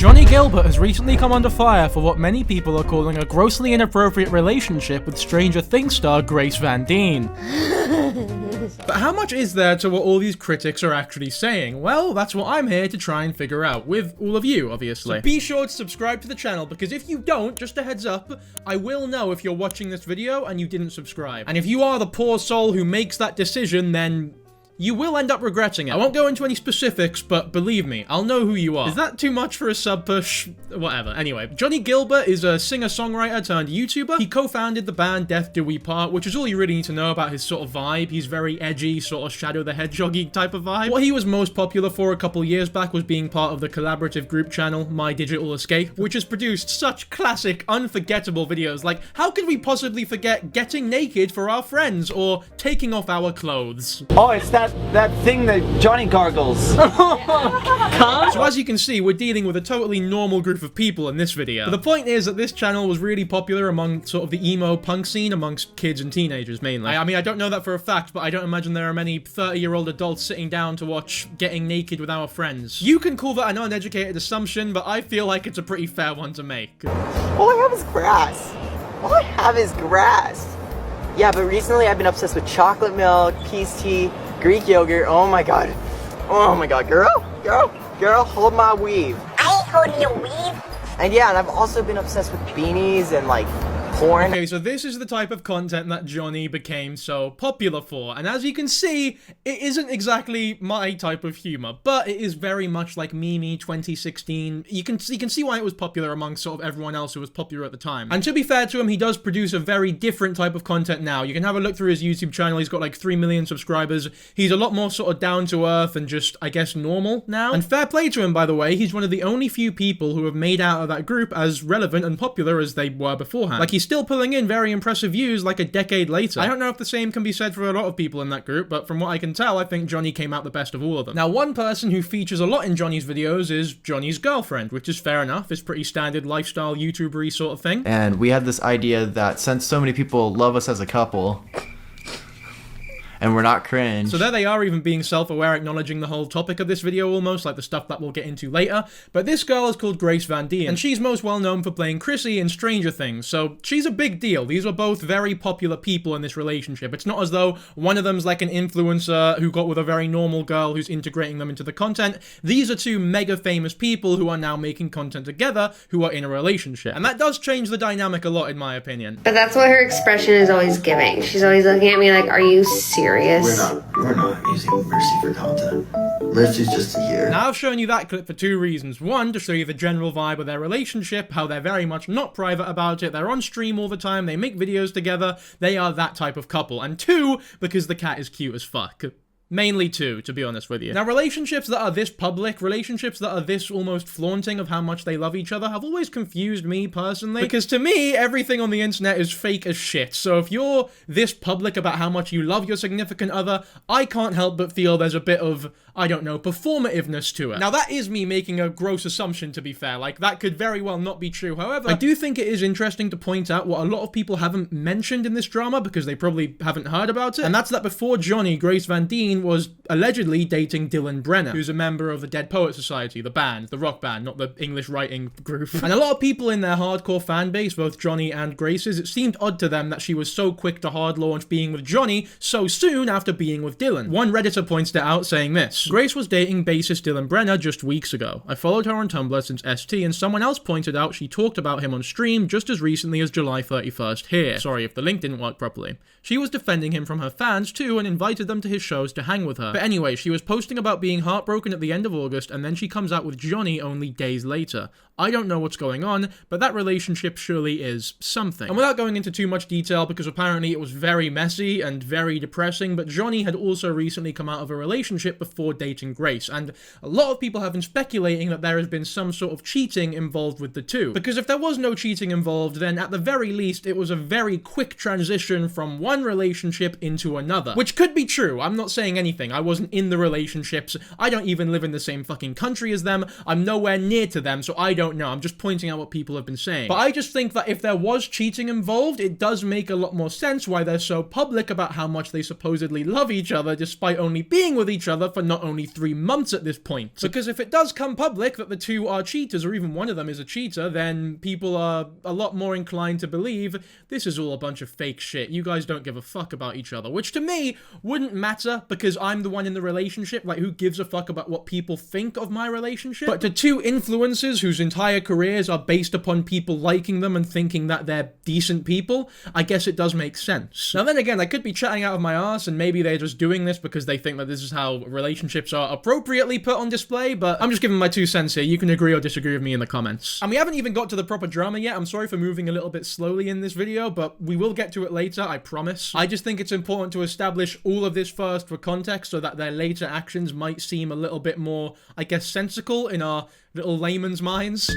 Johnnie Guilbert has recently come under fire for what many people are calling a grossly inappropriate relationship with Stranger Things star Grace Van Dien. But how much is there to what all these critics are actually saying? Well, that's what I'm here to try and figure out, with all of you, obviously. So be sure to subscribe to the channel, because if you don't, just a heads up, I will know if you're watching this video and you didn't subscribe. And if you are the poor soul who makes that decision, then you will end up regretting it. I won't go into any specifics, but believe me, I'll know who you are. Is that too much for a sub push? Whatever. Anyway, Johnnie Guilbert is a singer-songwriter turned YouTuber. He co-founded the band Death Do We Part, which is all you really need to know about his sort of vibe. He's very edgy, sort of Shadow the Hedgehog-y type of vibe. What he was most popular for a couple years back was being part of the collaborative group channel My Digital Escape, which has produced such classic, unforgettable videos like, how could we possibly forget getting naked for our friends, or taking off our clothes? Oh, it's that thing that Johnnie gargles. So as you can see, we're dealing with a totally normal group of people in this video. But the point is that this channel was really popular among sort of the emo punk scene amongst kids and teenagers mainly. I mean, I don't know that for a fact, but I don't imagine there are many 30-year-old adults sitting down to watch Getting Naked with Our Friends. You can call that an uneducated assumption, but I feel like it's a pretty fair one to make. All I have is grass. All I have is grass. Yeah, but recently I've been obsessed with chocolate milk, peace tea, Greek yogurt. Oh my god. Oh my god, girl, hold my weave. I ain't holding your weave. And yeah, and I've also been obsessed with beanies and like porn. Okay, so this is the type of content that Johnnie became so popular for, and as you can see, it isn't exactly my type of humor, but it is very much like Mimi 2016. You can see why it was popular among sort of everyone else who was popular at the time. And to be fair to him, he does produce a very different type of content now. You can have a look through his YouTube channel. He's got like 3 million subscribers. He's a lot more sort of down to earth and just, I guess, normal now. And fair play to him, by the way. He's one of the only few people who have made out of that group as relevant and popular as they were beforehand. Like, he's still pulling in very impressive views like a decade later. I don't know if the same can be said for a lot of people in that group, but from what I can tell, I think Johnnie came out the best of all of them. Now, one person who features a lot in Johnnie's videos is Johnnie's girlfriend, which is fair enough. It's pretty standard lifestyle YouTuber-y sort of thing. And we had this idea that since so many people love us as a couple, and we're not cringe. So there they are, even being self-aware, acknowledging the whole topic of this video almost, like the stuff that we'll get into later. But this girl is called Grace Van Dien, and she's most well known for playing Chrissy in Stranger Things, so she's a big deal. These are both very popular people in this relationship. It's not as though one of them's like an influencer who got with a very normal girl who's integrating them into the content. These are two mega famous people who are now making content together who are in a relationship. And that does change the dynamic a lot, in my opinion. But that's what her expression is always giving. She's always looking at me like, are you serious? We're not using Mercy for content. Mercy's just here. Now, I've shown you that clip for two reasons. One, to show you the general vibe of their relationship, how they're very much not private about it, they're on stream all the time, they make videos together, they are that type of couple. And two, because the cat is cute as fuck. Mainly two, to be honest with you. Now, relationships that are this public, relationships that are this almost flaunting of how much they love each other, have always confused me personally. Because to me, everything on the internet is fake as shit. So if you're this public about how much you love your significant other, I can't help but feel there's a bit of, I don't know, performativeness to it. Now, that is me making a gross assumption, to be fair. Like, that could very well not be true. However, I do think it is interesting to point out what a lot of people haven't mentioned in this drama, because they probably haven't heard about it. And that's that before Johnnie, Grace Van Dien was allegedly dating Dylan Brenner, who's a member of the Dead Poets Society, the band, the rock band, not the English writing group. And a lot of people in their hardcore fan base, both Johnnie and Grace's, it seemed odd to them that she was so quick to hard launch being with Johnnie so soon after being with Dylan. One Redditor points it out saying this: Grace was dating bassist Dylan Brenner just weeks ago. I followed her on Tumblr since ST, and someone else pointed out she talked about him on stream just as recently as July 31st here. Sorry if the link didn't work properly. She was defending him from her fans too and invited them to his shows to hang with her. But anyway, she was posting about being heartbroken at the end of August, and then she comes out with Johnnie only days later. I don't know what's going on, but that relationship surely is something. And without going into too much detail, because apparently it was very messy and very depressing, but Johnnie had also recently come out of a relationship before dating Grace, and a lot of people have been speculating that there has been some sort of cheating involved with the two. Because if there was no cheating involved, then at the very least, it was a very quick transition from one relationship into another. Which could be true. I'm not saying saying anything. I wasn't in the relationships. I don't even live in the same fucking country as them. I'm nowhere near to them, so I don't know. I'm just pointing out what people have been saying. But I just think that if there was cheating involved, it does make a lot more sense why they're so public about how much they supposedly love each other despite only being with each other for not only 3 months at this point. Because if it does come public that the two are cheaters, or even one of them is a cheater, then people are a lot more inclined to believe this is all a bunch of fake shit. You guys don't give a fuck about each other, which to me wouldn't matter because I'm the one in the relationship. Like, who gives a fuck about what people think of my relationship? But to two influencers whose entire careers are based upon people liking them and thinking that they're decent people, I guess it does make sense. Now then again, I could be chatting out of my ass and maybe they're just doing this because they think that this is how relationships are appropriately put on display, but I'm just giving my 2 cents here. You can agree or disagree with me in the comments. And we haven't even got to the proper drama yet. I'm sorry for moving a little bit slowly in this video, but we will get to it later, I promise. I just think it's important to establish all of this first for context so that their later actions might seem a little bit more, I guess, sensical in our little layman's minds.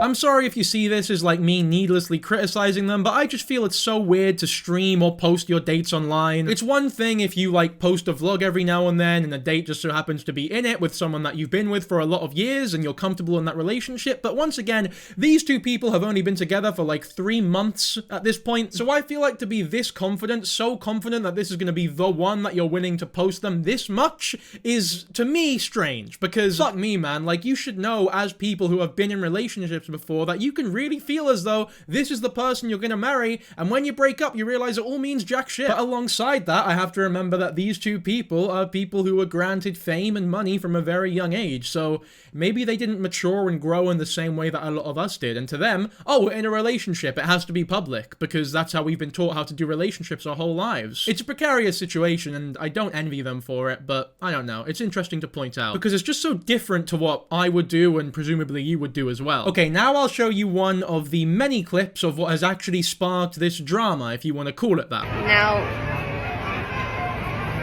I'm sorry if you see this as like me needlessly criticizing them, but I just feel it's so weird to stream or post your dates online. It's one thing if you like post a vlog every now and then and a date just so happens to be in it with someone that you've been with for a lot of years and you're comfortable in that relationship, but once again, these two people have only been together for like 3 months at this point, so I feel like to be this confident, so confident that this is going to be the one that you're willing to post them this much is, to me, strange, because fuck me, man, like you should know as people who have been in relationships before that you can really feel as though this is the person you're gonna marry, and when you break up you realize it all means jack shit. But alongside that, I have to remember that these two people are people who were granted fame and money from a very young age, so maybe they didn't mature and grow in the same way that a lot of us did, and to them, oh, we're in a relationship, it has to be public, because that's how we've been taught how to do relationships our whole lives. It's a precarious situation, and I don't envy them for it, but I don't know, it's interesting to point out, because it's just so different to what I would do, and presumably you would do as well. Okay, now I'll show you one of the many clips of what has actually sparked this drama, if you want to call it that. Now,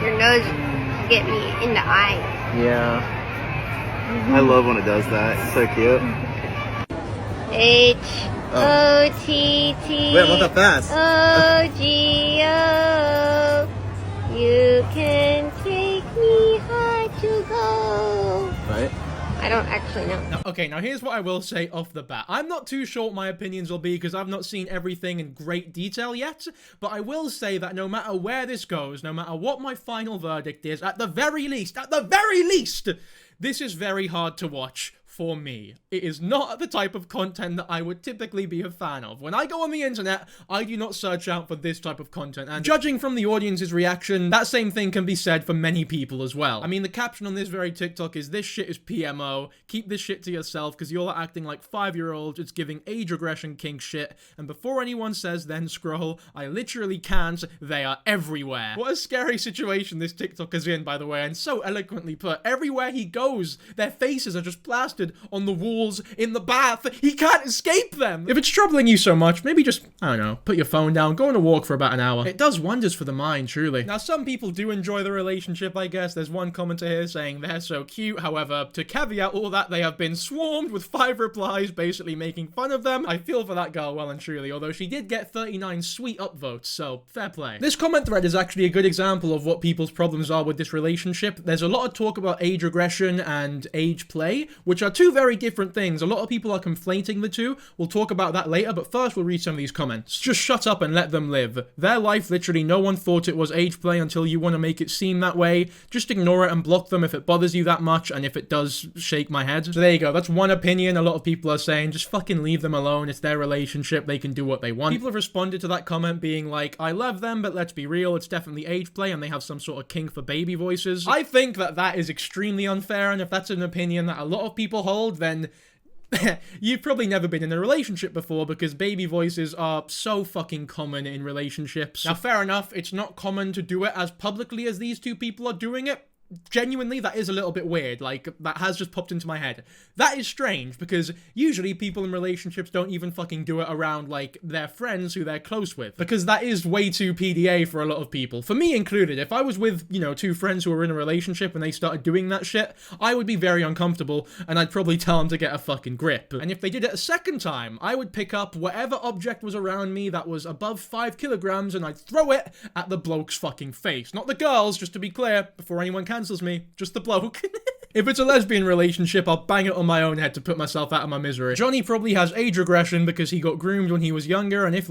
your nose get me in the eye. Yeah. I love when it does that. It's so cute. H-O-T-T. Wait, I'm not that fast. O-G-O. You can take me high to go. Right? I don't actually know. Now here's what I will say off the bat. I'm not too sure what my opinions will be because I've not seen everything in great detail yet, but I will say that no matter where this goes, no matter what my final verdict is, at the very least, this is very hard to watch. For me, it is not the type of content that I would typically be a fan of. When I go on the internet, I do not search out for this type of content, and judging from the audience's reaction, that same thing can be said for many people as well. I mean, the caption on this very TikTok is, "This shit is PMO, keep this shit to yourself because you're acting like 5-year-olds, it's giving age regression kink shit, and before anyone says then scroll, I literally can't, they are everywhere." What a scary situation this TikTok is in, by the way, and so eloquently put. Everywhere he goes, their faces are just plastered on the walls, in the bath. He can't escape them. If it's troubling you so much, maybe just, I don't know, put your phone down, go on a walk for about an hour. It does wonders for the mind, truly. Now, some people do enjoy the relationship, I guess. There's one commenter here saying they're so cute. However, to caveat all that, they have been swarmed with 5 replies basically making fun of them. I feel for that girl well and truly, although she did get 39 sweet upvotes, so fair play. This comment thread is actually a good example of what people's problems are with this relationship. There's a lot of talk about age regression and age play, which are two very different things. A lot of people are conflating the two. We'll talk about that later, but first we'll read some of these comments. Just shut up and let them live. Their life, literally no one thought it was age play until you want to make it seem that way. Just ignore it and block them if it bothers you that much, and if it does shake my head. So there you go, that's one opinion. A lot of people are saying, just fucking leave them alone. It's their relationship, they can do what they want. People have responded to that comment being like, I love them, but let's be real, it's definitely age play and they have some sort of kink for baby voices. I think that that is extremely unfair, and if that's an opinion that a lot of people hold, then you've probably never been in a relationship before, because baby voices are so fucking common in relationships. Now, fair enough, it's not common to do it as publicly as these two people are doing it. genuinely, that is a little bit weird. Like, that has just popped into my head. That is strange, because usually people in relationships don't even fucking do it around, like, their friends who they're close with. Because that is way too PDA for a lot of people. For me included, if I was with, you know, two friends who were in a relationship and they started doing that shit, I would be very uncomfortable, and I'd probably tell them to get a fucking grip. And if they did it a second time, I would pick up whatever object was around me that was above 5 kilograms, and I'd throw it at the bloke's fucking face. Not the girls, just to be clear, before anyone cancels me, just the bloke. If it's a lesbian relationship, I'll bang it on my own head to put myself out of my misery. Johnnie probably has age regression because he got groomed when he was younger, and if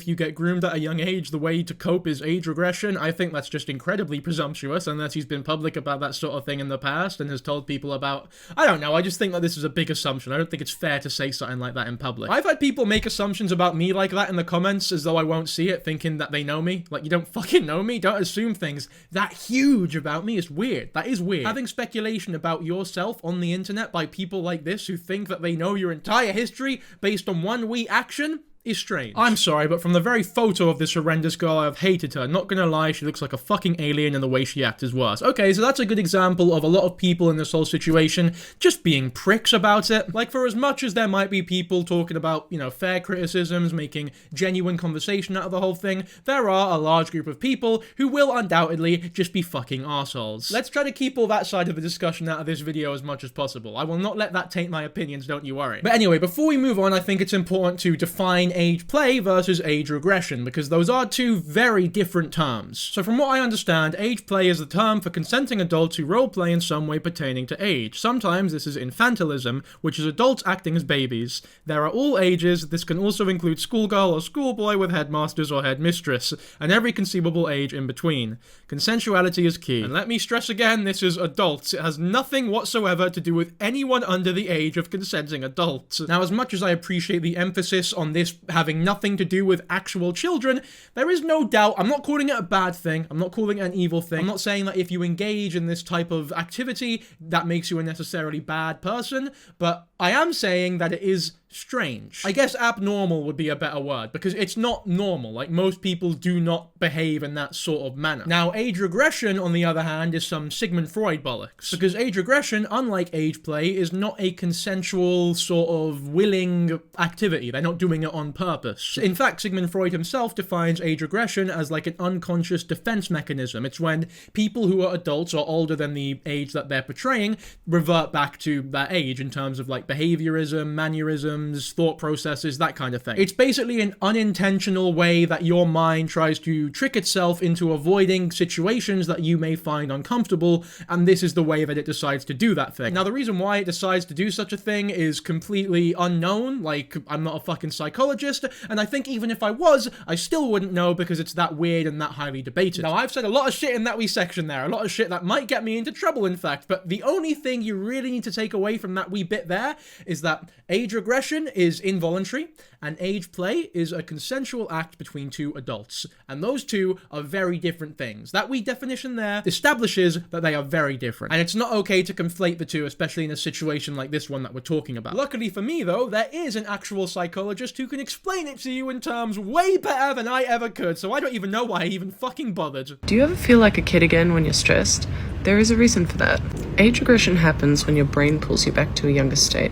you get groomed at a young age, the way to cope is age regression. I think that's just incredibly presumptuous, unless he's been public about that sort of thing in the past and has told people about... I don't know, I just think that this is a big assumption. I don't think it's fair to say something like that in public. I've had people make assumptions about me like that in the comments as though I won't see it, thinking that they know me. Like, you don't fucking know me? Don't assume things that huge about me. It's weird. That is weird. Having speculation about yourself on the internet by people like this who think that they know your entire history based on one wee action is strange. I'm sorry, but from the very photo of this horrendous girl, I've hated her. Not gonna lie, she looks like a fucking alien, and the way she acts is worse. Okay, so that's a good example of a lot of people in this whole situation just being pricks about it. Like, for as much as there might be people talking about, you know, fair criticisms, making genuine conversation out of the whole thing, there are a large group of people who will undoubtedly just be fucking arseholes. Let's try to keep all that side of the discussion out of this video as much as possible. I will not let that taint my opinions, don't you worry. But anyway, before we move on, I think it's important to define age play versus age regression, because those are two very different terms. So from what I understand, age play is the term for consenting adults who roleplay in some way pertaining to age. Sometimes this is infantilism, which is adults acting as babies. There are all ages. This can also include schoolgirl or schoolboy with headmasters or headmistress, and every conceivable age in between. Consensuality is key. And let me stress again, this is adults. It has nothing whatsoever to do with anyone under the age of consenting adults. Now, as much as I appreciate the emphasis on this having nothing to do with actual children, there is no doubt, I'm not calling it a bad thing, I'm not calling it an evil thing, I'm not saying that if you engage in this type of activity, that makes you a necessarily bad person, but I am saying that it is strange. I guess abnormal would be a better word, because it's not normal. Like, most people do not behave in that sort of manner. Now, age regression, on the other hand, is some Sigmund Freud bollocks, because age regression, unlike age play, is not a consensual sort of willing activity. They're not doing it on purpose. In fact, Sigmund Freud himself defines age regression as like an unconscious defense mechanism. It's when people who are adults or older than the age that they're portraying revert back to that age in terms of like behaviorism, mannerism, thought processes, that kind of thing. It's basically an unintentional way that your mind tries to trick itself into avoiding situations that you may find uncomfortable, and this is the way that it decides to do that thing. Now, the reason why it decides to do such a thing is completely unknown. Like, I'm not a fucking psychologist, and I think even if I was, I still wouldn't know, because it's that weird and that highly debated. Now, I've said a lot of shit in that wee section there, a lot of shit that might get me into trouble, in fact, but the only thing you really need to take away from that wee bit there is that age regression is involuntary, and age play is a consensual act between two adults. And those two are very different things. That wee definition there establishes that they are very different. And it's not okay to conflate the two, especially in a situation like this one that we're talking about. Luckily for me, though, there is an actual psychologist who can explain it to you in terms way better than I ever could, so I don't even know why I even fucking bothered. Do you ever feel like a kid again when you're stressed? There is a reason for that. Age regression happens when your brain pulls you back to a younger state,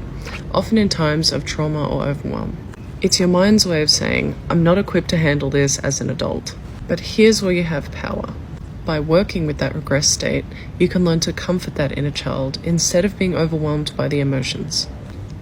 often in times of trauma or overwhelm. It's your mind's way of saying, I'm not equipped to handle this as an adult. But here's where you have power. By working with that regressed state, you can learn to comfort that inner child instead of being overwhelmed by the emotions.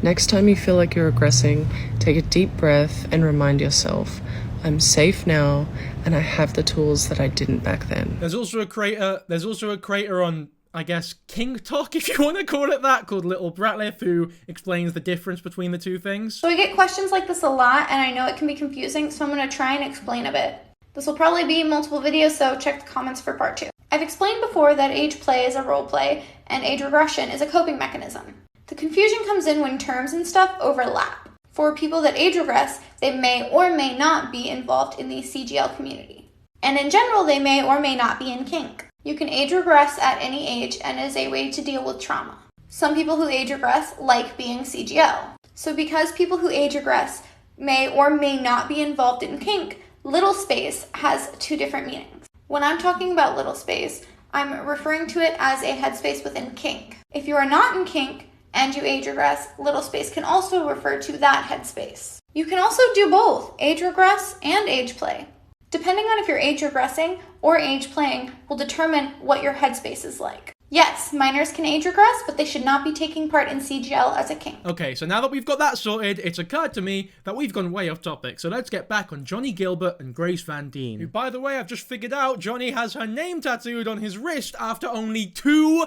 Next time you feel like you're regressing, take a deep breath and remind yourself, I'm safe now, and I have the tools that I didn't back then. There's also a creator on, I guess, King Talk, if you want to call it that, called Little Bratliff, who explains the difference between the two things. So we get questions like this a lot, and I know it can be confusing, so I'm going to try and explain a bit. This will probably be multiple videos, so check the comments for part 2. I've explained before that age play is a role play, and age regression is a coping mechanism. The confusion comes in when terms and stuff overlap. For people that age regress, they may or may not be involved in the CGL community. And in general, they may or may not be in kink. You can age regress at any age and is a way to deal with trauma. Some people who age regress like being CGL. So because people who age regress may or may not be involved in kink, little space has two different meanings. When I'm talking about little space, I'm referring to it as a headspace within kink. If you are not in kink and you age regress, little space can also refer to that headspace. You can also do both, age regress and age play. Depending on if you're age regressing or age playing will determine what your headspace is like. Yes, minors can age regress, but they should not be taking part in CGL as a kink. Okay, so now that we've got that sorted, it's occurred to me that we've gone way off topic, so let's get back on Johnnie Guilbert and Grace Van Dien. Who, by the way, I've just figured out Johnnie has her name tattooed on his wrist after only 2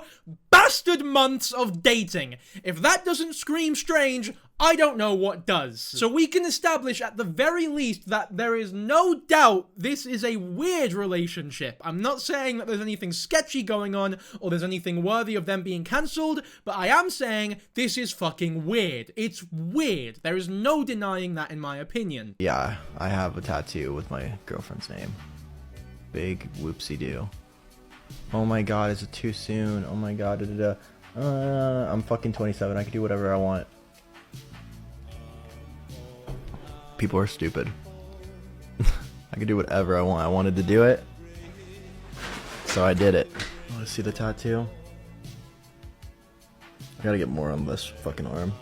bastard months of dating. If that doesn't scream strange, I don't know what does. So we can establish at the very least that there is no doubt this is a weird relationship. I'm not saying that there's anything sketchy going on or there's anything worthy of them being cancelled, but I am saying this is fucking weird. It's weird. There is no denying that in my opinion. Yeah, I have a tattoo with my girlfriend's name. Big whoopsie-doo. Oh my god, is it too soon? Oh my god, I'm fucking 27. I can do whatever I want. People are stupid. I can do whatever I want. I wanted to do it, so I did it. Want to see the tattoo? I gotta get more on this fucking arm.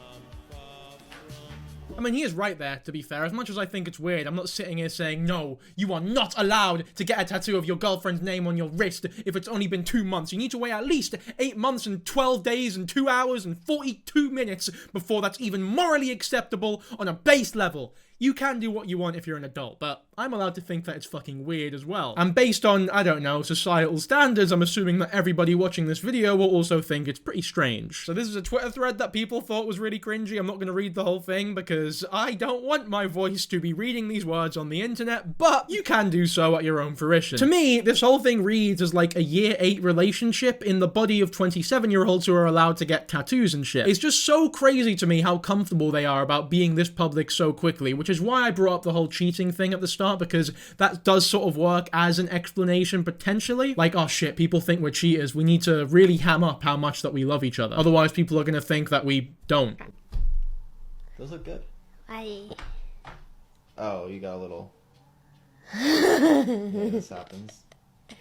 I mean, he is right there, to be fair. As much as I think it's weird, I'm not sitting here saying, no, you are not allowed to get a tattoo of your girlfriend's name on your wrist if it's only been 2 months. You need to wait at least 8 months and 12 days and 2 hours and 42 minutes before that's even morally acceptable on a base level. You can do what you want if you're an adult, but I'm allowed to think that it's fucking weird as well. And based on, I don't know, societal standards, I'm assuming that everybody watching this video will also think it's pretty strange. So this is a Twitter thread that people thought was really cringy. I'm not going to read the whole thing because I don't want my voice to be reading these words on the internet, but you can do so at your own fruition. To me, this whole thing reads as like a year 8 relationship in the body of 27-year-olds who are allowed to get tattoos and shit. It's just so crazy to me how comfortable they are about being this public so quickly, which is why I brought up the whole cheating thing at the start, because that does sort of work as an explanation potentially. Like, oh shit, people think we're cheaters. We need to really ham up how much that we love each other. Otherwise, people are going to think that we don't. Those look good. Why? Oh, you got a little... Yeah, this happens. It's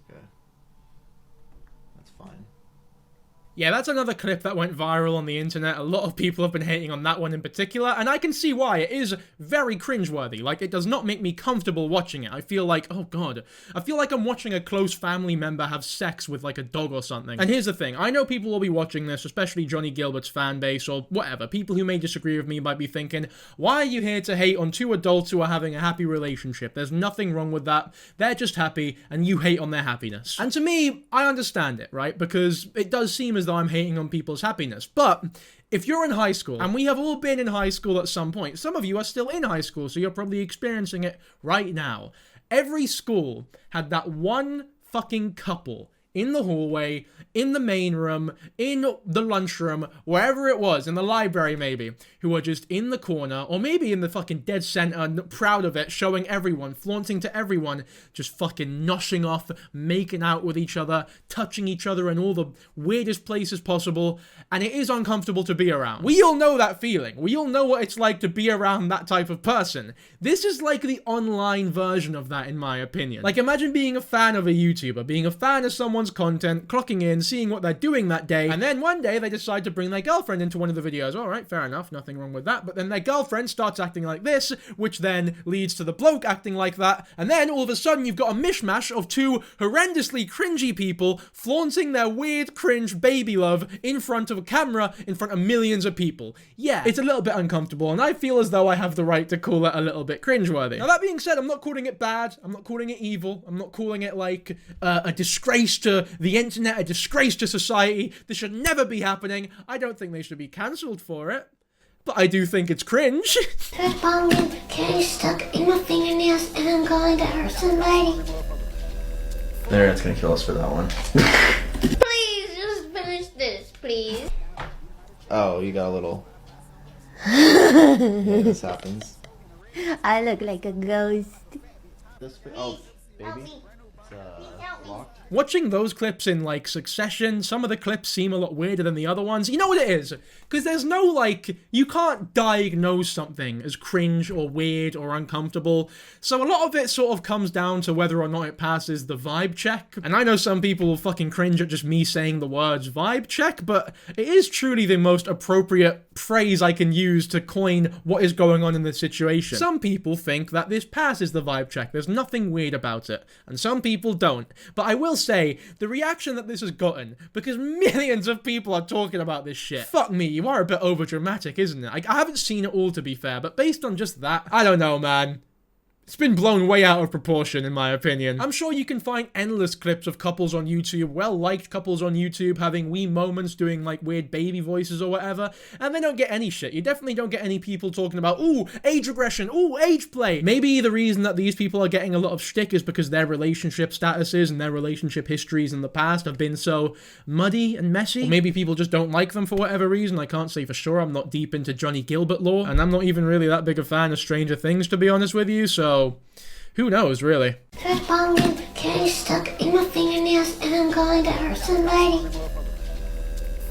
okay. That's fine. Yeah, that's another clip that went viral on the internet. A lot of people have been hating on that one in particular, and I can see why. It is very cringeworthy. Like, it does not make me comfortable watching it. I feel like, oh god, I feel like I'm watching a close family member have sex with, like, a dog or something. And here's the thing. I know people will be watching this, especially Johnnie Guilbert's fan base, or whatever. People who may disagree with me might be thinking, why are you here to hate on 2 adults who are having a happy relationship? There's nothing wrong with that. They're just happy, and you hate on their happiness. And to me, I understand it, right? Because it does seem as though I'm hating on people's happiness. But if you're in high school, and we have all been in high school at some point, some of you are still in high school, so you're probably experiencing it right now. Every school had that one fucking couple in the hallway, in the main room, in the lunchroom, wherever it was, in the library maybe, who are just in the corner, or maybe in the fucking dead center, proud of it, showing everyone, flaunting to everyone, just fucking noshing off, making out with each other, touching each other in all the weirdest places possible, and it is uncomfortable to be around. We all know that feeling. We all know what it's like to be around that type of person. This is like the online version of that, in my opinion. Like, imagine being a fan of a YouTuber, being a fan of someone's content, clocking in, seeing what they're doing that day, and then one day they decide to bring their girlfriend into one of the videos. Alright, fair enough, nothing wrong with that, but then their girlfriend starts acting like this, which then leads to the bloke acting like that, and then all of a sudden you've got a mishmash of 2 horrendously cringy people flaunting their weird, cringe baby love in front of a camera, in front of millions of people. Yeah, it's a little bit uncomfortable, and I feel as though I have the right to call it a little bit cringeworthy. Now that being said, I'm not calling it bad, I'm not calling it evil, I'm not calling it like a disgrace to the internet, a disgrace to society. This should never be happening. I don't think they should be cancelled for it, but I do think it's cringe. That pumpkin candy stuck in my fingernails and I'm going to hurt somebody. The internet's gonna kill us for that one. Please, just finish this, please. Oh, you got a little... Yeah, this happens. I look like a ghost. Oh, baby. It's locked. Watching those clips in, like, succession, some of the clips seem a lot weirder than the other ones. You know what it is? Because there's no, like, you can't diagnose something as cringe or weird or uncomfortable. So a lot of it sort of comes down to whether or not it passes the vibe check. And I know some people will fucking cringe at just me saying the words vibe check, but it is truly the most appropriate phrase I can use to coin what is going on in this situation. Some people think that this passes the vibe check. There's nothing weird about it. And some people don't. But I will say, the reaction that this has gotten, because millions of people are talking about this shit. Fuck me, you are a bit overdramatic, isn't it? I haven't seen it all, to be fair, but based on just that, I don't know, man. It's been blown way out of proportion, in my opinion. I'm sure you can find endless clips of couples on YouTube, well-liked couples on YouTube, having wee moments doing, like, weird baby voices or whatever, and they don't get any shit. You definitely don't get any people talking about, ooh, age regression, ooh, age play. Maybe the reason that these people are getting a lot of shtick is because their relationship statuses and their relationship histories in the past have been so muddy and messy. Or maybe people just don't like them for whatever reason. I can't say for sure. I'm not deep into Johnnie Guilbert lore, and I'm not even really that big a fan of Stranger Things, to be honest with you, so who knows, really? That pumpkin candy stuck in my fingernails and I'm going to hurt somebody.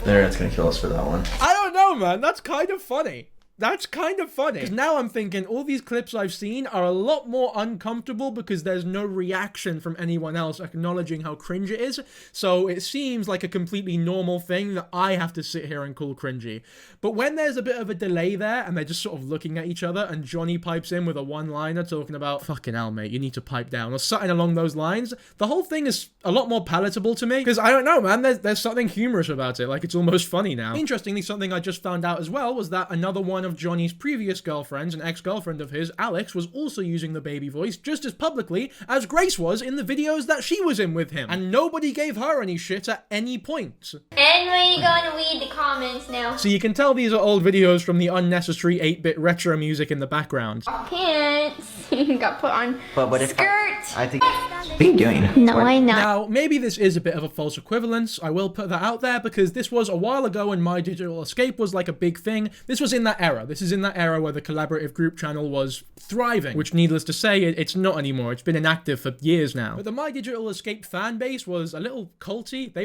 The internet's gonna kill us for that one. I don't know, man. That's kind of funny. That's kind of funny. 'Cause now I'm thinking all these clips I've seen are a lot more uncomfortable because there's no reaction from anyone else acknowledging how cringe it is. So it seems like a completely normal thing that I have to sit here and call cringy. But when there's a bit of a delay there and they're just sort of looking at each other and Johnnie pipes in with a one-liner talking about, fucking hell, mate, you need to pipe down, or something along those lines, the whole thing is a lot more palatable to me. Because I don't know, man, there's something humorous about it. Like, it's almost funny now. Interestingly, something I just found out as well was that another one of Johnny's previous girlfriends, an ex-girlfriend of his, Alex, was also using the baby voice just as publicly as Grace was in the videos that she was in with him. And nobody gave her any shit at any point. And we're gonna read the comments now. So you can tell these are old videos from the unnecessary 8-bit retro music in the background. Pants. Got put on But if skirt. I think... What are you doing? No, I'm not. Now, maybe this is a bit of a false equivalence. I will put that out there because this was a while ago when My Digital Escape was like a big thing. This was in that era. This is in that era where the collaborative group channel was thriving, which needless to say, it's not anymore. It's been inactive for years now. But the My Digital Escape fan base was a little culty. They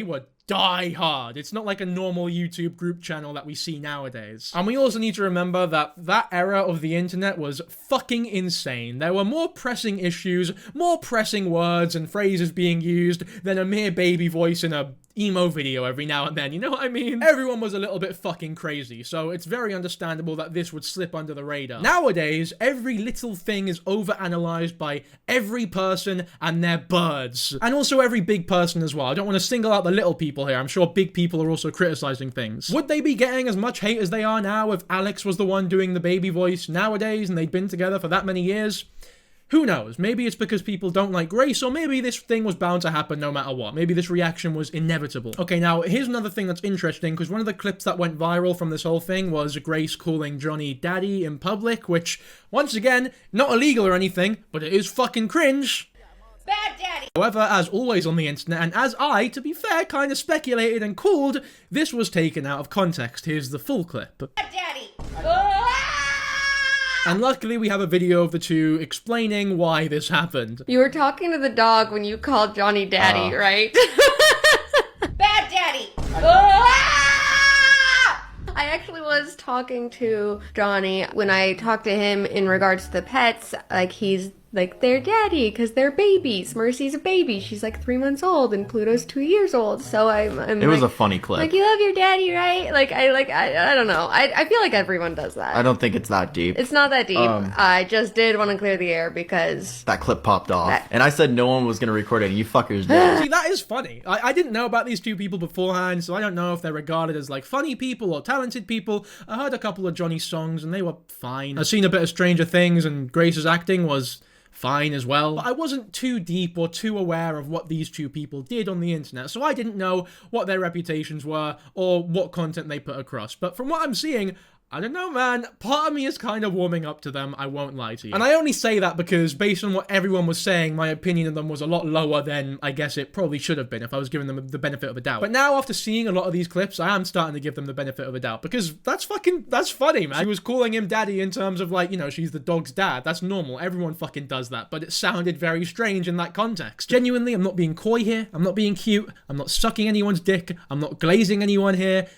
were die hard. It's not like a normal YouTube group channel that we see nowadays. And we also need to remember that that era of the internet was fucking insane. There were more pressing issues, more pressing words and phrases being used than a mere baby voice in a emo video every now and then, you know what I mean? Everyone was a little bit fucking crazy, so it's very understandable that this would slip under the radar. Nowadays, every little thing is overanalyzed by every person and their birds. And also every big person as well. I don't want to single out the little people here. I'm sure big people are also criticizing things. Would they be getting as much hate as they are now if Alex was the one doing the baby voice nowadays and they'd been together for that many years? Who knows? Maybe it's because people don't like Grace, or maybe this thing was bound to happen no matter what. Maybe this reaction was inevitable. Okay, now, here's another thing that's interesting, because one of the clips that went viral from this whole thing was Grace calling Johnnie daddy in public, which, once again, not illegal or anything, but it is fucking cringe. Bad daddy. However, as always on the internet, and as I, to be fair, kind of speculated and called, this was taken out of context. Here's the full clip. Bad daddy. And luckily we have a video of the two explaining why this happened. You were talking to the dog when you called Johnnie daddy, right? Bad daddy. I actually was talking to Johnnie when I talked to him in regards to the pets. Like, he's like their daddy because they're babies. Mercy's a baby. She's like 3 months old and Pluto's 2 years old. So I'm It was a funny clip. like, you love your daddy, right? I don't know. I feel like everyone does that. I don't think it's that deep. It's not that deep. I just did want to clear the air because That clip popped off. And I said no one was going to record it. And you fuckers did. See, that is funny. I didn't know about these two people beforehand, so I don't know if they're regarded as like funny people or talented people. I heard a couple of Johnny's songs and they were fine. I've seen a bit of Stranger Things and Grace's acting was fine as well. But I wasn't too deep or too aware of what these two people did on the internet, so I didn't know what their reputations were or what content they put across. But from what I'm seeing, I don't know, man. Part of me is kind of warming up to them, I won't lie to you. And I only say that because based on what everyone was saying, my opinion of them was a lot lower than I guess it probably should have been if I was giving them the benefit of a doubt. But now after seeing a lot of these clips, I am starting to give them the benefit of a doubt because that's funny, man. She was calling him daddy in terms of like, you know, she's the dog's dad. That's normal. Everyone fucking does that. But it sounded very strange in that context. Genuinely, I'm not being coy here. I'm not being cute. I'm not sucking anyone's dick. I'm not glazing anyone here.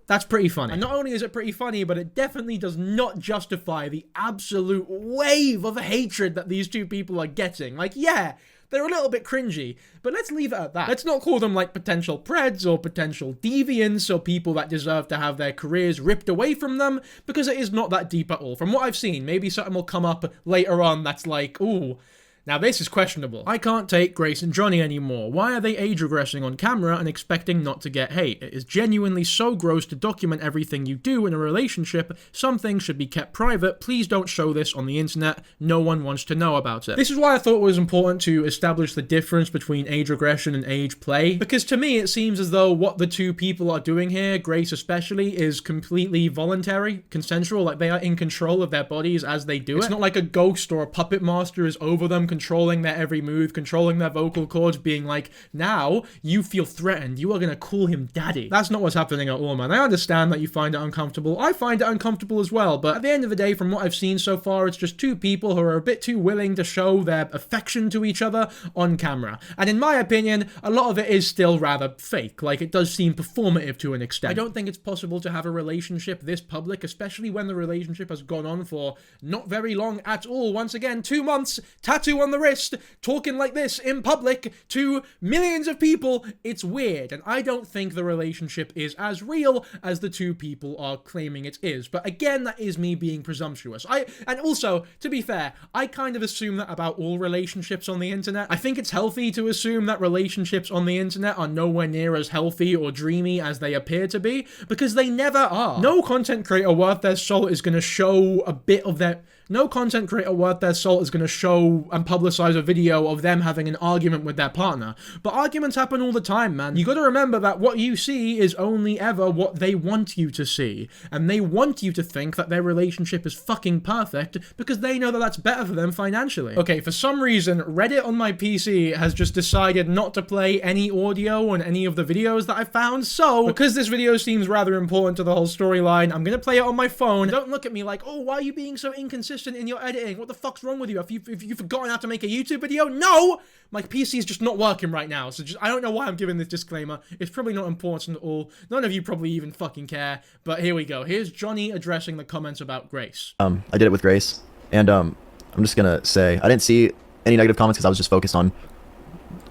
That's pretty funny. And not only is it pretty funny, but it definitely does not justify the absolute wave of hatred that these two people are getting. Like, yeah, they're a little bit cringy, but let's leave it at that. Let's not call them like potential preds or potential deviants or people that deserve to have their careers ripped away from them, because it is not that deep at all. From what I've seen, maybe something will come up later on that's like, ooh, now this is questionable. I can't take Grace and Johnnie anymore. Why are they age regressing on camera and expecting not to get hate? It is genuinely so gross to document everything you do in a relationship. Some things should be kept private. Please don't show this on the internet. No one wants to know about it. This is why I thought it was important to establish the difference between age regression and age play, because to me it seems as though what the two people are doing here, Grace especially, is completely voluntary, consensual, like they are in control of their bodies as they do it. It's not like a ghost or a puppet master is over them, controlling their every move, controlling their vocal cords, being like, now you feel threatened, you are gonna call him daddy. That's not what's happening at all, man. I understand that you find it uncomfortable. I find it uncomfortable as well, but at the end of the day, from what I've seen so far, it's just two people who are a bit too willing to show their affection to each other on camera. And in my opinion, a lot of it is still rather fake. Like, it does seem performative to an extent. I don't think it's possible to have a relationship this public, especially when the relationship has gone on for not very long at all. Once again, 2 months, tattoo on the wrist, talking like this in public to millions of people. It's weird, and I don't think the relationship is as real as the two people are claiming it is. But again, that is me being presumptuous. And also, to be fair, I kind of assume that about all relationships on the internet. I think it's healthy to assume that relationships on the internet are nowhere near as healthy or dreamy as they appear to be, because they never are. No content creator worth their salt is going to show a bit of their... No content creator worth their salt is going to show and publicize a video of them having an argument with their partner. But arguments happen all the time, man. You gotta remember that what you see is only ever what they want you to see. And they want you to think that their relationship is fucking perfect because they know that that's better for them financially. Okay, for some reason, Reddit on my PC has just decided not to play any audio on any of the videos that I found. So, because this video seems rather important to the whole storyline, I'm gonna play it on my phone. Don't look at me like, oh, why are you being so inconsistent in your editing? What the fuck's wrong with you? Have you forgotten how to make a YouTube video? No! My PC is just not working right now, so I don't know why I'm giving this disclaimer. It's probably not important at all. None of you probably even fucking care, but here we go. Here's Johnnie addressing the comments about Grace. I did it with Grace, and I'm just gonna say, I didn't see any negative comments because I was just focused on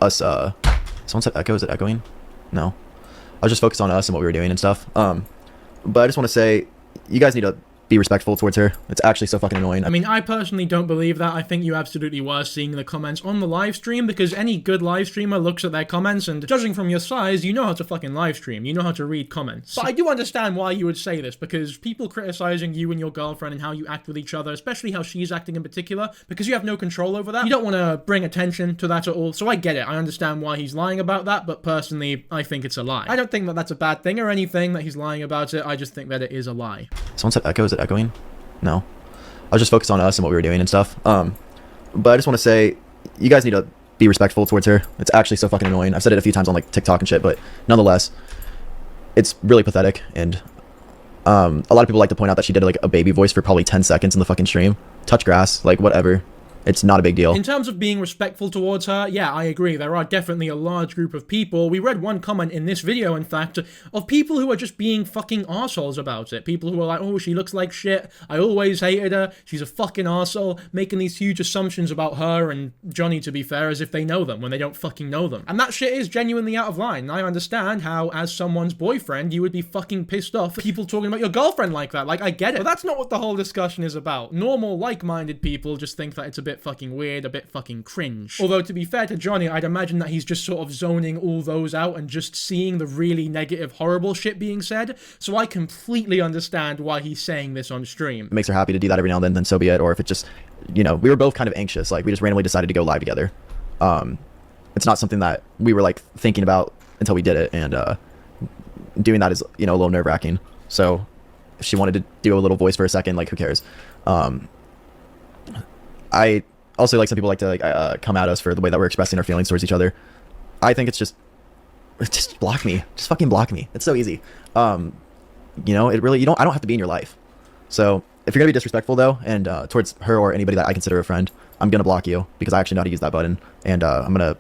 us, someone said echo, is it echoing? No. I was just focused on us and what we were doing and stuff. But I just want to say, you guys need to be respectful towards her. It's actually so fucking annoying. I mean, I personally don't believe that. I think you absolutely were seeing the comments on the live stream, because any good live streamer looks at their comments, and judging from your size, you know how to fucking live stream. You know how to read comments. But I do understand why you would say this, because people criticizing you and your girlfriend and how you act with each other, especially how she's acting in particular, because you have no control over that, you don't want to bring attention to that at all. So I get it. I understand why he's lying about that, but personally, I think it's a lie. I don't think that that's a bad thing or anything that he's lying about it. I just think that it is a lie. Someone said echo, is it echoing? No. I was just focused on us and what we were doing and stuff. But I just want to say, you guys need to be respectful towards her. It's actually so fucking annoying. I've said it a few times on like TikTok and shit, but nonetheless, it's really pathetic. And a lot of people like to point out that she did like a baby voice for probably 10 seconds in the fucking stream. Touch grass, like whatever. It's not a big deal. In terms of being respectful towards her, yeah, I agree. There are definitely a large group of people. We read one comment in this video, in fact, of people who are just being fucking arseholes about it. People who are like, oh, she looks like shit. I always hated her. She's a fucking arsehole. Making these huge assumptions about her and Johnnie, to be fair, as if they know them when they don't fucking know them. And that shit is genuinely out of line. I understand how, as someone's boyfriend, you would be fucking pissed off for people talking about your girlfriend like that. Like, I get it. But that's not what the whole discussion is about. Normal, like-minded people just think that it's a bit fucking weird, a bit fucking cringe. Although, to be fair to Johnnie, I'd imagine that he's just sort of zoning all those out and just seeing the really negative, horrible shit being said. So I completely understand why he's saying this on stream. It makes her happy to do that every now and then so be it. Or if it just, you know, we were both kind of anxious. Like, we just randomly decided to go live together. It's not something that we were, like, thinking about until we did it. And doing that is, you know, a little nerve-wracking. So If she wanted to do a little voice for a second, like, who cares? I also, like, some people like to, like, come at us for the way that we're expressing our feelings towards each other. I think it's just block me. Just fucking block me. It's so easy. You know, it really, I don't have to be in your life. So if you're gonna be disrespectful though, and towards her or anybody that I consider a friend, I'm gonna block you because I actually know how to use that button, and I'm gonna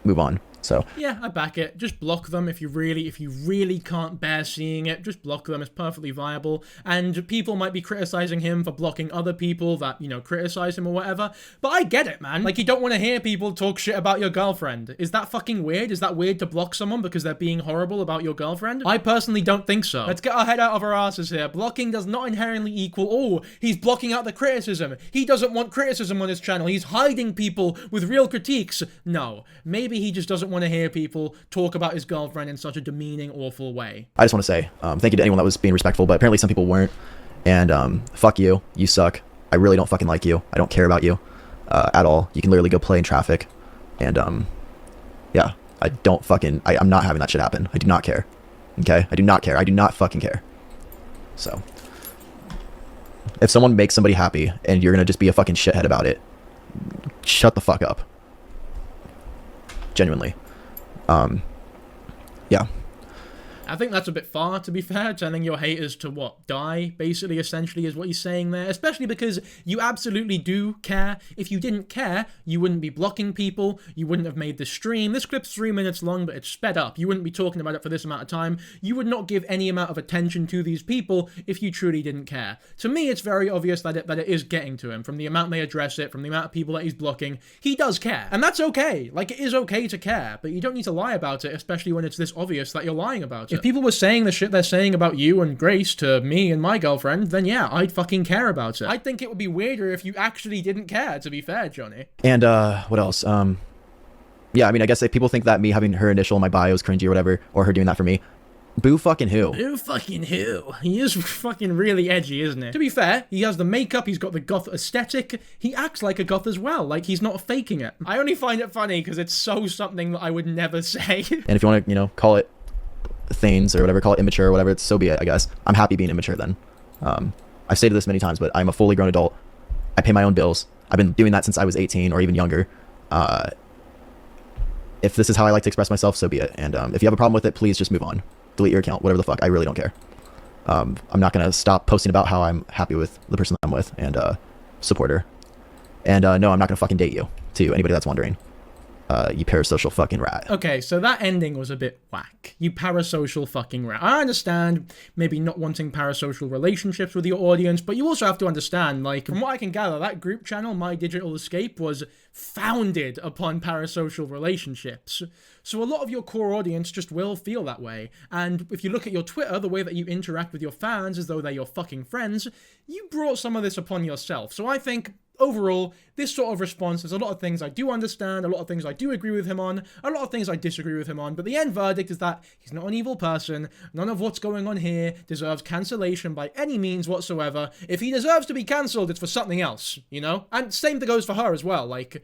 move on. So yeah, I back it. Just block them if you really can't bear seeing it. Just block them. It's perfectly viable. And people might be criticizing him for blocking other people that, you know, criticize him or whatever. But I get it, man. Like, you don't want to hear people talk shit about your girlfriend. Is that fucking weird? Is that weird to block someone because they're being horrible about your girlfriend? I personally don't think so. Let's get our head out of our asses here. Blocking does not inherently equal, oh, he's blocking out the criticism. He doesn't want criticism on his channel. He's hiding people with real critiques. No. Maybe he just doesn't want to hear people talk about his girlfriend in such a demeaning, awful way. I just want to say thank you to anyone that was being respectful, but apparently some people weren't. And fuck you. You suck. I really don't fucking like you. I don't care about you at all. You can literally go play in traffic. And yeah, I don't fucking, I'm not having that shit happen. I do not care. Okay? I do not care. I do not fucking care. So if someone makes somebody happy and you're gonna just be a fucking shithead about it, shut the fuck up. Genuinely. Yeah. I think that's a bit far, to be fair, telling your haters to, what, die, basically, essentially, is what he's saying there. Especially because you absolutely do care. If you didn't care, you wouldn't be blocking people, you wouldn't have made this stream. This clip's 3 minutes long, but it's sped up. You wouldn't be talking about it for this amount of time. You would not give any amount of attention to these people if you truly didn't care. To me, it's very obvious that it is getting to him, from the amount they address it, from the amount of people that he's blocking. He does care, and that's okay. Like, it is okay to care, but you don't need to lie about it, especially when it's this obvious that you're lying about it. If people were saying the shit they're saying about you and Grace to me and my girlfriend, then yeah, I'd fucking care about it. I think it would be weirder if you actually didn't care, to be fair, Johnny. And what else? Yeah, I mean, I guess if people think that me having her initial in my bio is cringy or whatever, or her doing that for me, boo fucking who? Boo fucking who? He is fucking really edgy, isn't he? To be fair, he has the makeup, he's got the goth aesthetic, he acts like a goth as well, like he's not faking it. I only find it funny because it's so something that I would never say. And if you want to, you know, call it things or whatever, call it immature or whatever, it's so be it, I guess. I'm happy being immature then. I've stated this many times, but I'm a fully grown adult. I pay my own bills. I've been doing that since I was 18 or even younger. If this is how I like to express myself, so be it. And if you have a problem with it, please just move on. Delete your account, whatever the fuck. I really don't care. I'm not going to stop posting about how I'm happy with the person that I'm with and support her. And no, I'm not going to fucking date you, to anybody that's wondering. You parasocial fucking rat. Okay, so that ending was a bit whack. You parasocial fucking rat. I understand maybe not wanting parasocial relationships with your audience, but you also have to understand, like, from what I can gather, that group channel, My Digital Escape, was founded upon parasocial relationships. So a lot of your core audience just will feel that way. And if you look at your Twitter, the way that you interact with your fans as though they're your fucking friends, you brought some of this upon yourself. So I think overall, this sort of response, there's a lot of things I do understand, a lot of things I do agree with him on, a lot of things I disagree with him on, but the end verdict is that he's not an evil person. None of what's going on here deserves cancellation by any means whatsoever. If he deserves to be cancelled, it's for something else, you know? And same goes for her as well, like,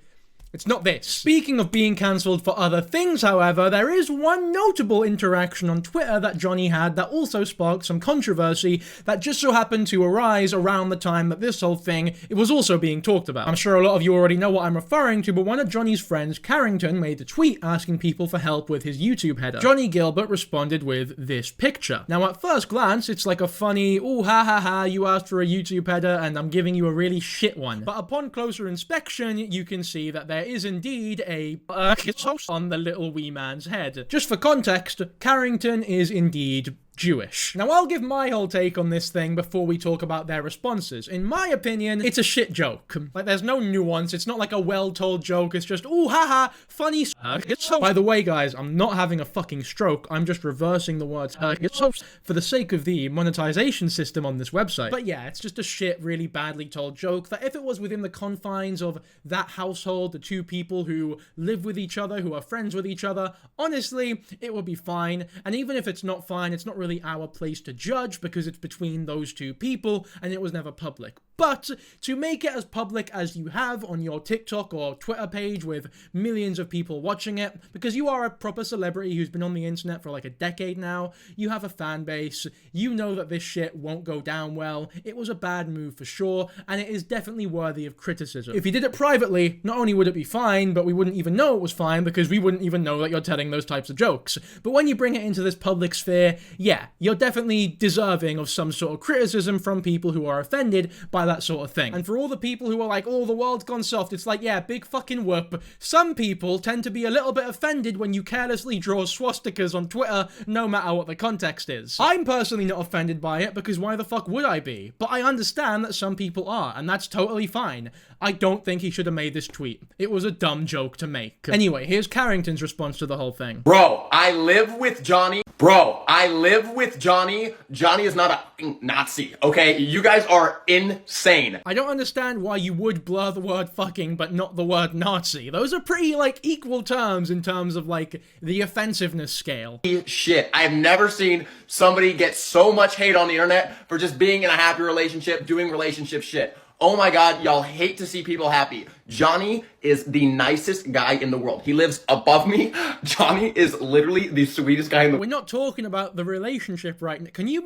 it's not this. Speaking of being cancelled for other things, however, there is one notable interaction on Twitter that Johnnie had that also sparked some controversy that just so happened to arise around the time that this whole thing, it was also being talked about. I'm sure a lot of you already know what I'm referring to, but one of Johnnie's friends, Carrington, made a tweet asking people for help with his YouTube header. Johnnie Guilbert responded with this picture. Now, at first glance, it's like a funny, ooh, ha ha ha, you asked for a YouTube header and I'm giving you a really shit one. But upon closer inspection, you can see that there is indeed a on the little wee man's head. Just for context, Carrington is indeed Jewish. Now, I'll give my whole take on this thing before we talk about their responses. In my opinion, it's a shit joke. Like, there's no nuance. It's not like a well-told joke. It's just, ooh, haha, funny. By the way, guys, I'm not having a fucking stroke. I'm just reversing the words for the sake of the monetization system on this website. But yeah, it's just a shit, really badly told joke that if it was within the confines of that household, the two people who live with each other, who are friends with each other, honestly, it would be fine. And even if it's not fine, it's not really our place to judge because it's between those two people and it was never public. But to make it as public as you have on your TikTok or Twitter page with millions of people watching it, because you are a proper celebrity who's been on the internet for like a decade now, you have a fan base, you know that this shit won't go down well, it was a bad move for sure, and it is definitely worthy of criticism. If you did it privately, not only would it be fine, but we wouldn't even know it was fine because we wouldn't even know that you're telling those types of jokes. But when you bring it into this public sphere, yeah, you're definitely deserving of some sort of criticism from people who are offended by that sort of thing. And for all the people who are like, oh, the world's gone soft, it's like, yeah, big fucking whoop. Some people tend to be a little bit offended when you carelessly draw swastikas on Twitter, no matter what the context is. I'm personally not offended by it because why the fuck would I be? But I understand that some people are, and that's totally fine. I don't think he should have made this tweet. It was a dumb joke to make. Anyway, here's Carrington's response to the whole thing. Bro, I live with Johnnie. Bro, I live with Johnnie. Johnnie is not a Nazi, okay? You guys are insane. I don't understand why you would blur the word fucking but not the word Nazi. Those are pretty, like, equal terms in terms of, like, the offensiveness scale. Shit, I have never seen somebody get so much hate on the internet for just being in a happy relationship, doing relationship shit. Oh my god, y'all hate to see people happy. Johnnie is the nicest guy in the world. He lives above me. Johnnie is literally the sweetest guy in the world. We're not talking about the relationship right now. Can you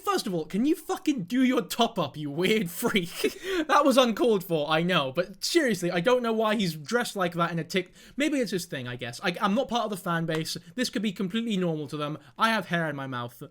first of all, can you fucking do your top up, you weird freak? That was uncalled for, I know. But seriously, I don't know why he's dressed like that in a Maybe it's his thing, I guess. I'm not part of the fan base. This could be completely normal to them. I have hair in my mouth.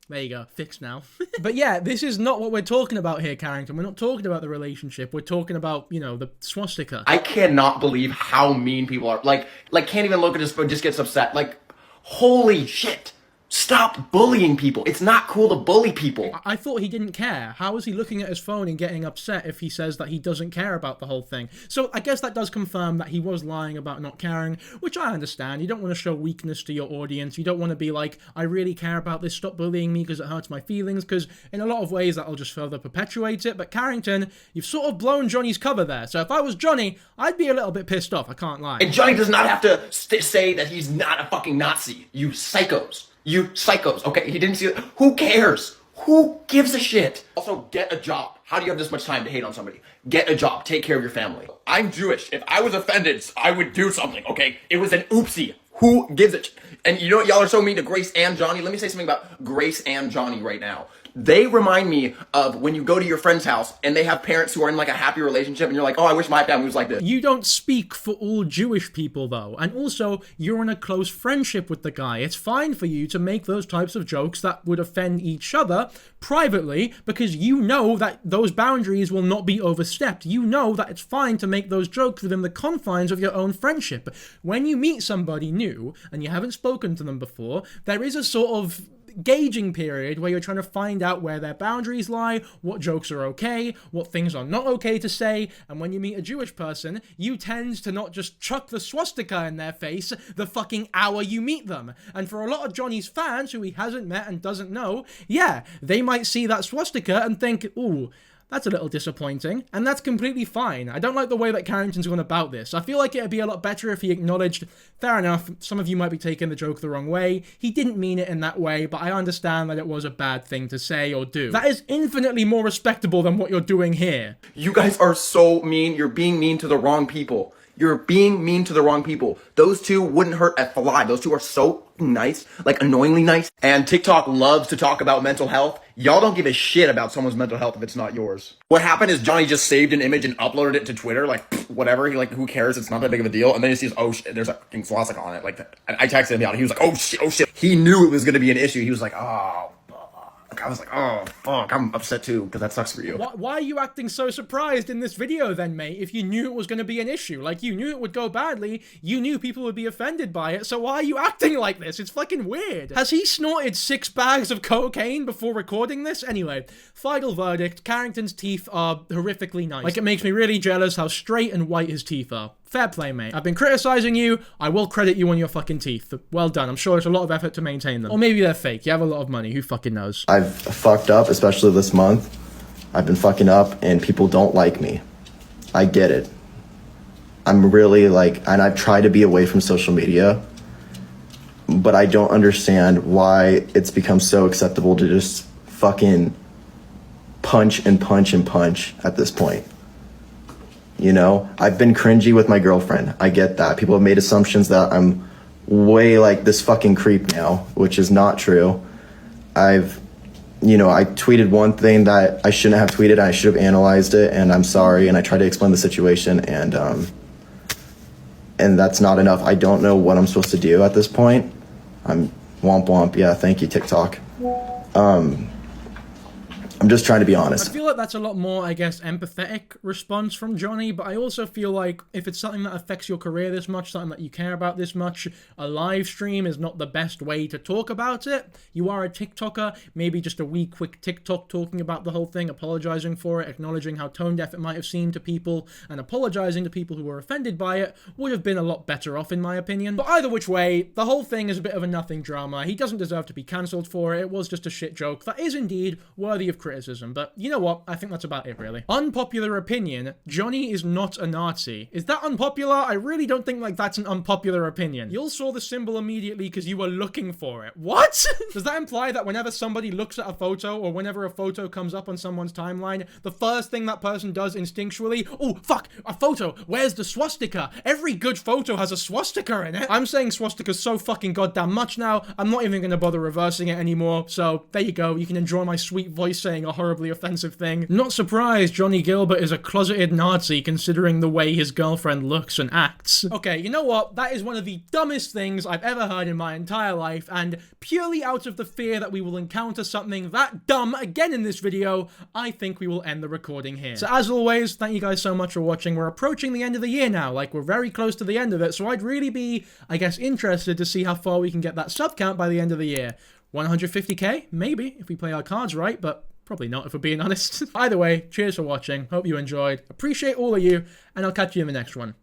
There you go, fixed now. But yeah, this is not what we're talking about here, Carrington. We're not talking about the relationship. We're talking about, you know, the swastika. I cannot believe how mean people are. Like can't even look at his phone, just gets upset. Like, holy shit. Stop bullying people. It's not cool to bully people. I thought he didn't care. How is he looking at his phone and getting upset if he says that he doesn't care about the whole thing? So I guess that does confirm that he was lying about not caring, which I understand. You don't want to show weakness to your audience. You don't want to be like, I really care about this, stop bullying me because it hurts my feelings, because in a lot of ways that'll just further perpetuate it. But Carrington, you've sort of blown Johnny's cover there. So if I was Johnnie, I'd be a little bit pissed off, I can't lie. And Johnnie does not have to say that he's not a fucking Nazi. You psychos. You psychos, okay? He didn't see it. Who cares? Who gives a shit? Also, get a job. How do you have this much time to hate on somebody? Get a job. Take care of your family. I'm Jewish. If I was offended, I would do something, okay? It was an oopsie. Who gives a And you know what? Y'all are so mean to Grace and Johnnie. Let me say something about Grace and Johnnie right now. They remind me of when you go to your friend's house and they have parents who are in like a happy relationship and you're like, oh, I wish my family was like this. You don't speak for all Jewish people though. And also, you're in a close friendship with the guy. It's fine for you to make those types of jokes that would offend each other privately because you know that those boundaries will not be overstepped. You know that it's fine to make those jokes within the confines of your own friendship. When you meet somebody new and you haven't spoken to them before, there is a sort of gauging period where you're trying to find out where their boundaries lie, what jokes are okay, what things are not okay to say, and when you meet a Jewish person, you tend to not just chuck the swastika in their face the fucking hour you meet them. And for a lot of Johnny's fans who he hasn't met and doesn't know, yeah, they might see that swastika and think, ooh, that's a little disappointing, and that's completely fine. I don't like the way that Carrington's gone about this. I feel like it'd be a lot better if he acknowledged, fair enough, some of you might be taking the joke the wrong way. He didn't mean it in that way, but I understand that it was a bad thing to say or do. That is infinitely more respectable than what you're doing here. You guys are so mean. You're being mean to the wrong people. You're being mean to the wrong people. Those two wouldn't hurt a fly. Those two are so nice, like annoyingly nice. And TikTok loves to talk about mental health. Y'all don't give a shit about someone's mental health if it's not yours. What happened is Johnnie just saved an image and uploaded it to Twitter, like, whatever. He, like, who cares? It's not that big of a deal. And then he sees, oh shit, there's a fucking swastika on it. Like, and I texted him out. He was like, oh shit. He knew it was gonna be an issue. He was like, oh, I was like, oh, fuck, I'm upset too, because that sucks for you. Why are you acting so surprised in this video then, mate, if you knew it was going to be an issue? Like, you knew it would go badly, you knew people would be offended by it, so why are you acting like this? It's fucking weird. Has he snorted 6 bags of cocaine before recording this? Anyway, final verdict, Carrington's teeth are horrifically nice. Like, it makes me really jealous how straight and white his teeth are. Fair play, mate. I've been criticizing you. I will credit you on your fucking teeth. Well done. I'm sure it's a lot of effort to maintain them. Or maybe they're fake. You have a lot of money. Who fucking knows? I've fucked up, especially this month. I've been fucking up and people don't like me. I get it. I'm really and I've tried to be away from social media, but I don't understand why it's become so acceptable to just fucking punch and punch and punch at this point. You know, I've been cringy with my girlfriend. I get that. People have made assumptions that I'm way like this fucking creep now, which is not true. I tweeted one thing that I shouldn't have tweeted. I should have analyzed it, and I'm sorry. And I tried to explain the situation, and that's not enough. I don't know what I'm supposed to do at this point. I'm womp womp. Yeah, thank you, TikTok. I'm just trying to be honest. I feel like that's a lot more, I guess, empathetic response from Johnnie, but I also feel like if it's something that affects your career this much, something that you care about this much, a live stream is not the best way to talk about it. You are a TikToker, maybe just a wee quick TikTok talking about the whole thing, apologizing for it, acknowledging how tone deaf it might have seemed to people, and apologizing to people who were offended by it would have been a lot better off, in my opinion. But either which way, the whole thing is a bit of a nothing drama. He doesn't deserve to be cancelled for it. It was just a shit joke that is indeed worthy of criticism, but you know what? I think that's about it, really. Unpopular opinion, Johnnie is not a Nazi. Is that unpopular? I really don't think like that's an unpopular opinion. You all saw the symbol immediately because you were looking for it. What? Does that imply that whenever somebody looks at a photo or whenever a photo comes up on someone's timeline, the first thing that person does instinctually, oh, fuck, a photo, where's the swastika? Every good photo has a swastika in it. I'm saying swastika so fucking goddamn much now, I'm not even gonna bother reversing it anymore, so there you go. You can enjoy my sweet voice saying a horribly offensive thing. Not surprised Johnnie Guilbert is a closeted Nazi considering the way his girlfriend looks and acts. Okay, you know what? That is one of the dumbest things I've ever heard in my entire life, and purely out of the fear that we will encounter something that dumb again in this video, I think we will end the recording here. So as always, thank you guys so much for watching. We're approaching the end of the year now, like we're very close to the end of it, so I'd really be, I guess, interested to see how far we can get that sub count by the end of the year. 150k? Maybe, if we play our cards right, but probably not, if we're being honest. Either way, cheers for watching. Hope you enjoyed. Appreciate all of you, and I'll catch you in the next one.